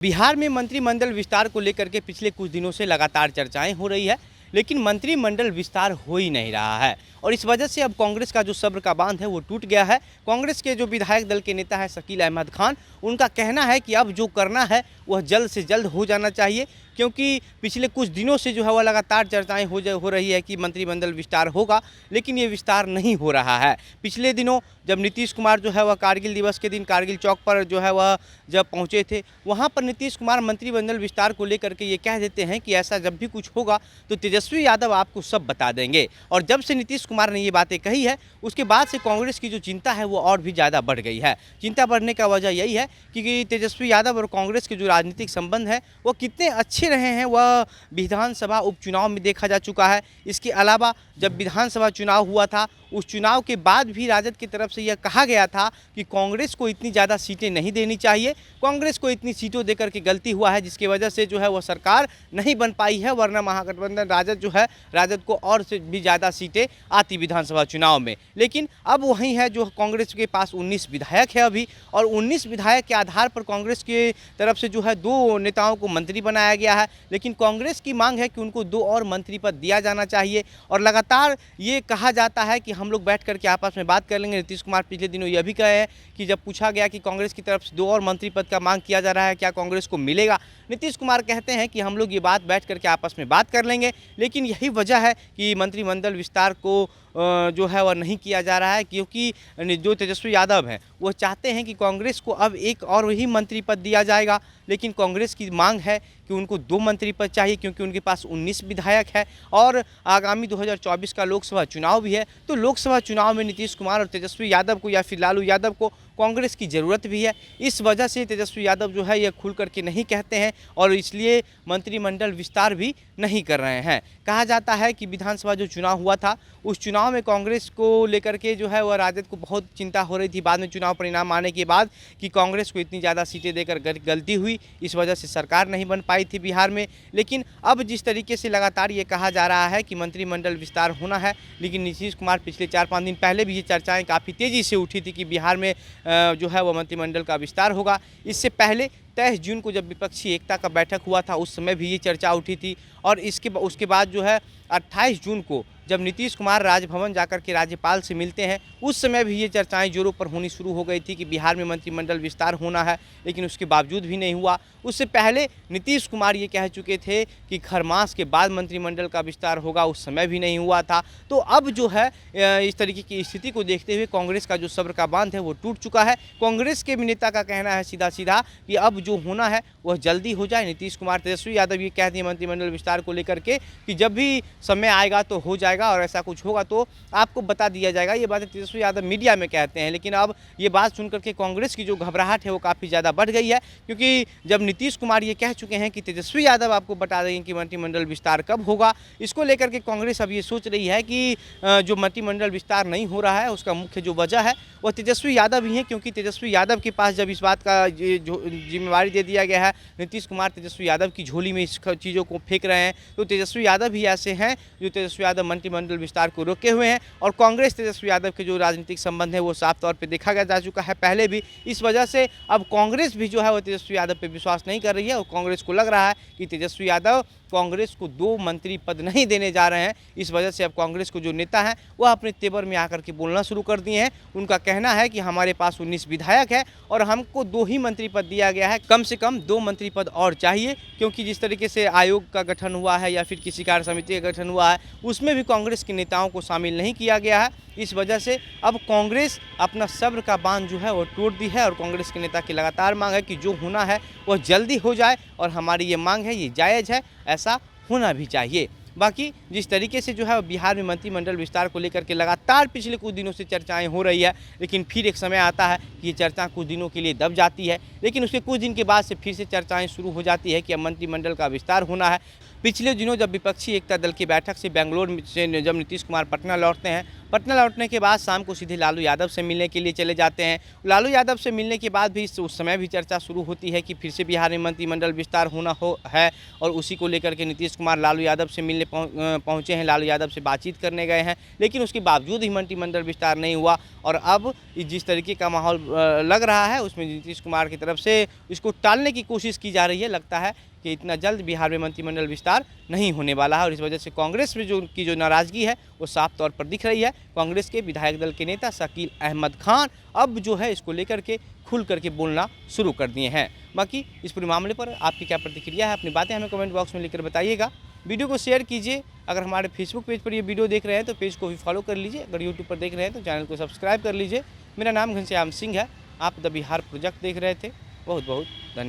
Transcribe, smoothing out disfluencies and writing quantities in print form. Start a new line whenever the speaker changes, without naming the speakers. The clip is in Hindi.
बिहार में मंत्रिमंडल विस्तार को लेकर के पिछले कुछ दिनों से लगातार चर्चाएं हो रही है, लेकिन मंत्रिमंडल विस्तार हो ही नहीं रहा है और इस वजह से अब कांग्रेस का जो सब्र का बांध है वो टूट गया है। कांग्रेस के जो विधायक दल के नेता है शकील अहमद खान, उनका कहना है कि अब जो करना है वह जल्द से जल्द हो जाना चाहिए, क्योंकि पिछले कुछ दिनों से जो है वह लगातार चर्चाएं हो रही है कि मंत्रिमंडल विस्तार होगा, लेकिन ये विस्तार नहीं हो रहा है। पिछले दिनों जब नीतीश कुमार जो है वह कारगिल दिवस के दिन कारगिल चौक पर जो है वह जब पहुंचे थे, वहां पर नीतीश कुमार मंत्रिमंडल विस्तार को लेकर के ये कह देते हैं कि ऐसा जब भी कुछ होगा तो तेजस्वी यादव आपको सब बता देंगे। और जब से नीतीश कुमार ने ये बातें कही है, उसके बाद से कांग्रेस की जो चिंता है वो और भी ज़्यादा बढ़ गई है। चिंता बढ़ने का वजह यही है कि तेजस्वी यादव और कांग्रेस के जो राजनीतिक संबंध है वो कितने अच्छे रहे हैं, वह विधानसभा उपचुनाव में देखा जा चुका है। इसके अलावा जब विधानसभा चुनाव हुआ था, उस चुनाव के बाद भी राजद की तरफ से यह कहा गया था कि कांग्रेस को इतनी ज़्यादा सीटें नहीं देनी चाहिए, कांग्रेस को इतनी सीटों देकर के गलती हुआ है जिसकी वजह से जो है वह सरकार नहीं बन पाई है, वरना महागठबंधन राजद जो है राजद को और से भी ज़्यादा सीटें आती विधानसभा चुनाव में। लेकिन अब वही है जो कांग्रेस के पास 19 विधायक है अभी, और 19 विधायक के आधार पर कांग्रेस की तरफ से जो है 2 नेताओं को मंत्री बनाया गया है, लेकिन कांग्रेस की मांग है कि उनको 2 और मंत्री पद दिया जाना चाहिए। और लगातार ये कहा जाता है कि हम लोग बैठ करके आपस में बात कर लेंगे। नीतीश कुमार पिछले दिनों यह भी कहे हैं कि जब पूछा गया कि कांग्रेस की तरफ से 2 और मंत्री पद का मांग किया जा रहा है, क्या कांग्रेस को मिलेगा, नीतीश कुमार कहते हैं कि हम लोग ये बात बैठ करके आपस में बात कर लेंगे। लेकिन यही वजह है कि मंत्रिमंडल विस्तार को जो है वह नहीं किया जा रहा है, क्योंकि जो तेजस्वी यादव हैं वो चाहते हैं कि कांग्रेस को अब एक और ही मंत्री पद दिया जाएगा, लेकिन कांग्रेस की मांग है कि उनको 2 मंत्री पद चाहिए, क्योंकि उनके पास 19 विधायक है और आगामी 2024 का लोकसभा चुनाव भी है। तो लोकसभा चुनाव में नीतीश कुमार और तेजस्वी यादव को या फिर लालू यादव को कांग्रेस की ज़रूरत भी है। इस वजह से तेजस्वी यादव जो है यह खुल करके नहीं कहते हैं और इसलिए मंत्रिमंडल विस्तार भी नहीं कर रहे हैं। कहा जाता है कि विधानसभा जो चुनाव हुआ था, उस चुनाव में कांग्रेस को लेकर के जो है वह राजद को बहुत चिंता हो रही थी बाद में चुनाव परिणाम आने के बाद कि कांग्रेस को इतनी ज़्यादा सीटें देकर गलती हुई, इस वजह से सरकार नहीं बन पाई थी बिहार में। लेकिन अब जिस तरीके से लगातार ये कहा जा रहा है कि मंत्रिमंडल विस्तार होना है, लेकिन नीतीश कुमार पिछले 4-5 दिन पहले भी ये चर्चाएँ काफ़ी तेज़ी से उठी थी कि बिहार में जो है वो मंत्रिमंडल का विस्तार होगा। इससे पहले 23 जून को जब विपक्षी एकता का बैठक हुआ था, उस समय भी ये चर्चा उठी थी और उसके बाद जो है 28 जून को जब नीतीश कुमार राजभवन जाकर के राज्यपाल से मिलते हैं, उस समय भी ये चर्चाएं जोरों पर होनी शुरू हो गई थी कि बिहार में मंत्रिमंडल विस्तार होना है, लेकिन उसके बावजूद भी नहीं हुआ। उससे पहले नीतीश कुमार ये कह चुके थे कि खरमास के बाद मंत्रिमंडल का विस्तार होगा, उस समय भी नहीं हुआ था। तो अब जो है इस तरीके की स्थिति को देखते हुए कांग्रेस का जो सब्र का बांध है वो टूट चुका है। कांग्रेस के नेता का कहना है सीधा सीधा कि अब जो होना है वह जल्दी हो जाए। नीतीश कुमार, तेजस्वी यादव ये कहते हैं मंत्रिमंडल विस्तार को लेकर के कि जब भी समय आएगा तो हो जाएगा और ऐसा कुछ होगा तो आपको बता दिया जाएगा। ये बातें तेजस्वी यादव मीडिया में कहते हैं, लेकिन अब ये बात सुनकर के कांग्रेस की जो घबराहट है वो काफ़ी ज़्यादा बढ़ गई है, क्योंकि जब नीतीश कुमार ये कह चुके हैं कि तेजस्वी यादव आपको बता देंगे कि मंत्रिमंडल विस्तार कब होगा, इसको लेकर के कांग्रेस अब ये सोच रही है कि जो मंत्रिमंडल विस्तार नहीं हो रहा है उसका मुख्य जो वजह है वह तेजस्वी यादव ही है, क्योंकि तेजस्वी यादव के पास जब इस बात का जिम्मेवारी दे दिया गया है, नीतीश कुमार तेजस्वी यादव की झोली में इस चीज़ों को फेंक रहे हैं। तो तेजस्वी यादव ही ऐसे हैं जो तेजस्वी यादव मंत्रिमंडल विस्तार को रोके हुए हैं और कांग्रेस तेजस्वी यादव के जो राजनीतिक संबंध है वो साफ तौर पे देखा जा चुका है पहले भी। इस वजह से अब कांग्रेस भी जो है वो तेजस्वी यादव पे विश्वास नहीं कर रही है और कांग्रेस को लग रहा है कि तेजस्वी यादव कांग्रेस को 2 मंत्री पद नहीं देने जा रहे हैं। इस वजह से अब कांग्रेस को जो नेता हैं वह अपने तेवर में आकर के बोलना शुरू कर दिए हैं। उनका कहना है कि हमारे पास 19 विधायक है और हमको 2 ही मंत्री पद दिया गया है, कम से कम 2 मंत्री पद और चाहिए, क्योंकि जिस तरीके से आयोग का गठन हुआ है या फिर किसी कार्य समिति का गठन हुआ है उसमें भी कांग्रेस के नेताओं को शामिल नहीं किया गया है। इस वजह से अब कांग्रेस अपना सब्र का बांध जो है वो टूट दी है और कांग्रेस के नेता की लगातार मांग है कि जो होना है वह जल्दी हो जाए और हमारी ये मांग है, ये जायज़ है, ऐसा होना भी चाहिए। बाकी जिस तरीके से जो है बिहार में मंत्रिमंडल विस्तार को लेकर के लगातार पिछले कुछ दिनों से चर्चाएं हो रही है, लेकिन फिर एक समय आता है कि ये चर्चा कुछ दिनों के लिए दब जाती है, लेकिन उसके कुछ दिन के बाद से फिर से चर्चाएं शुरू हो जाती है कि अब मंत्रिमंडल का विस्तार होना है। पिछले दिनों जब विपक्षी एकता दल की बैठक से बेंगलोर से जब नीतीश कुमार पटना लौटते हैं, पटना लौटने के बाद शाम को सीधे लालू यादव से मिलने के लिए चले जाते हैं। लालू यादव से मिलने के बाद भी उस समय भी चर्चा शुरू होती है कि फिर से बिहार में मंत्रिमंडल विस्तार होना है और उसी को लेकर के नीतीश कुमार लालू यादव से मिलने मिलने पहुँचे हैं, लालू यादव से बातचीत करने गए हैं, लेकिन उसके बावजूद ही मंत्रिमंडल विस्तार नहीं हुआ। और अब जिस तरीके का माहौल लग रहा है उसमें नीतीश कुमार की तरफ से इसको टालने की कोशिश की जा रही है। लगता है कि इतना जल्द बिहार में मंत्रिमंडल विस्तार नहीं होने वाला है और इस वजह से कांग्रेस में जो नाराज़गी है वो साफ तौर पर दिख रही है। कांग्रेस के विधायक दल के नेता शकील अहमद खान अब जो है इसको लेकर के खुल करके बोलना शुरू कर दिए हैं। बाकी इस पूरे मामले पर आपकी क्या प्रतिक्रिया है, अपनी बातें हमें कमेंट बॉक्स में लिखकर बताइएगा। वीडियो को शेयर कीजिए। अगर हमारे फेसबुक पेज पर ये वीडियो देख रहे हैं तो पेज को भी फॉलो कर लीजिए। अगर यूट्यूब पर देख रहे हैं तो चैनल को सब्सक्राइब कर लीजिए। मेरा नाम घनश्याम सिंह है। आप द बिहार प्रोजेक्ट देख रहे थे। बहुत बहुत धन्यवाद।